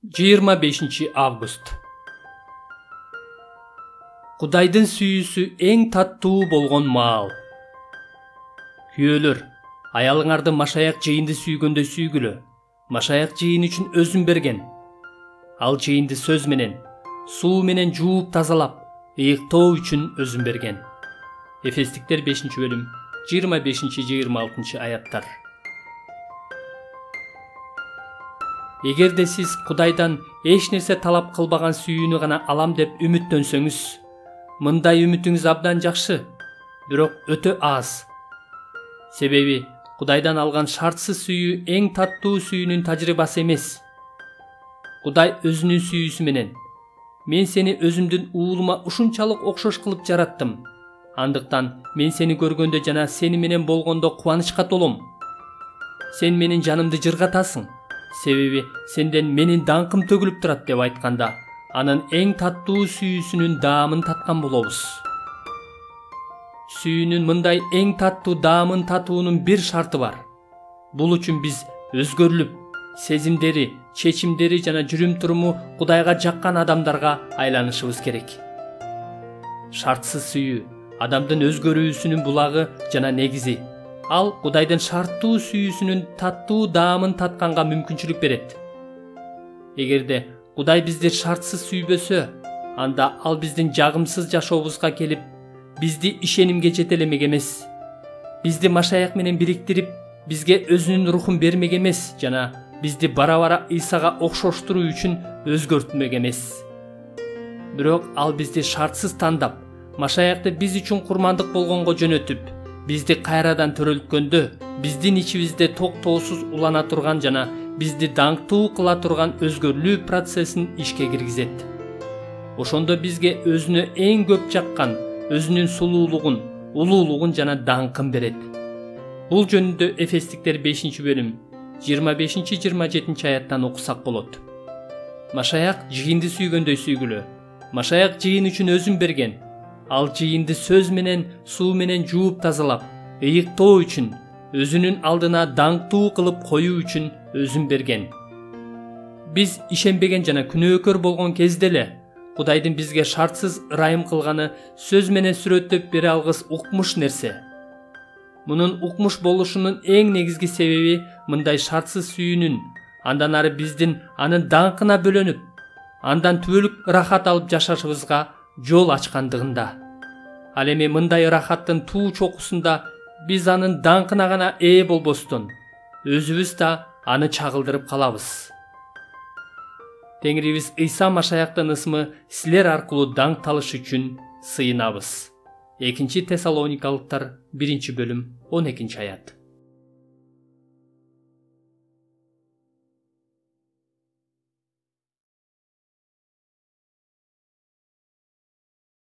25 август. Кудайдын сүйүүсү эң таттуу болгон маал. Күйөөлөр, аялыңарды машаяк жыйынды сүйгөндөй сүйгүлө. Машаяк жыйын үчүн өзүн берген. Ал жыйынды сөз менен, суу менен жууп тазалап, ыйыктоо үчүн өзүн берген. Эфестиктер 5-бөлүм 25-26 аяттар. Эгерде сиз Кудайдан эч нерсе талап кылбаган сүйүүнү гана алам деп үмүттөнсөңүз, мындай үмүтүңүз абдан жакшы, бирок өтө аз. Себеби Кудайдан алган шартсыз сүйүү эң таттуу сүйүүнүн тажрыйбасы эмес. Кудай өзүнүн сүйүүсү менен: "Мен сени өзүмдүн уулума ушунчалык окшош кылып жараттым. Андыктан мен сени көргөндө жана сени менен болгондо кубанычка толом. Сен менин жанымды жыргатасың, себеби сенден менин даңкым төгүлүп турат" деп айтканда, анын эң таттуу сүйүүсүнүн даамын таткан болобуз. Сүйүүнүн мындай эң таттуу даамын татуунун бир шарты бар. Бул үчүн биз өзгөрүлүп, сезимдери, чечимдери жана жүрүм-туруму Кудайга жаккан адамдарга айланышыбыз керек. Шартсыз сүйүү адамдын өзгөрүүсүнүн булагы жана негизи. Ал Кудайдын шарттуу сүйүүсүнүн таттуу даамын татканга мүмкүнчүлүк берет. Эгерде Кудай бизди шартсыз сүйбөсө, анда ал биздин жагымсыз жашообузга келип, бизди ишенимге жетелемек эмес. Бизди машаяк менен бириктирип, бизге өзүнүн рухун бермек эмес жана бизди бара-бара Ыйсага окшоштуруу үчүн өзгөртмөк эмес. Бирок ал бизди шартсыз тандап, машаякты биз үчүн курмандык болгонго жөнөтүп, бизди кайрадан төрөлткөндө, биздин ичибизде токтоосуз улана турган жана бизди даңктуу кыла турган өзгөрүлүү процессин ишке киргизет. Ошондо бизге өзүнө эң көп жаккан өзүнүн сулуулугун, улуулугун жана даңкын берет. Бул жөнүндө Эфестиктер 5-бөлүм 25-27 аяттан окусак болот. Машаяк жыйынды сүйгөндөй сүйгүлө. Машаяк жыйын үчүн өзүн берген. Ал жыйынды сөз менен, суу менен жууп тазалап, ыйыктоо үчүн, өзүнүн алдына даңктуу кылып коюу үчүн өзүн берген. Биз ишенбеген жана күнөөкөр болгон кезде эле Кудайдын бизге шартсыз ырайым кылганы сөз менен сүрөттөп бере алгыс укмуш нерсе. Мунун укмуш болушунун эң негизги себеби мындай шартсыз сүйүүнүн андан ары биздин анын даңкына бөлөнүп, андан түбөлүк рахат алып жашашыбызга жол ачкандыгында. Ал эми мындай рахаттын туу чокусунда биз анын даңкына гана ээ болбостон, өзүбүз да аны чагылдырып калабыз. Теңирибиз Ыйса машаяктын ысмы силер аркылуу даңкталыш үчүн сыйынабыз. 2 Тессалоникалыктар 1-бөлүм 12 аят.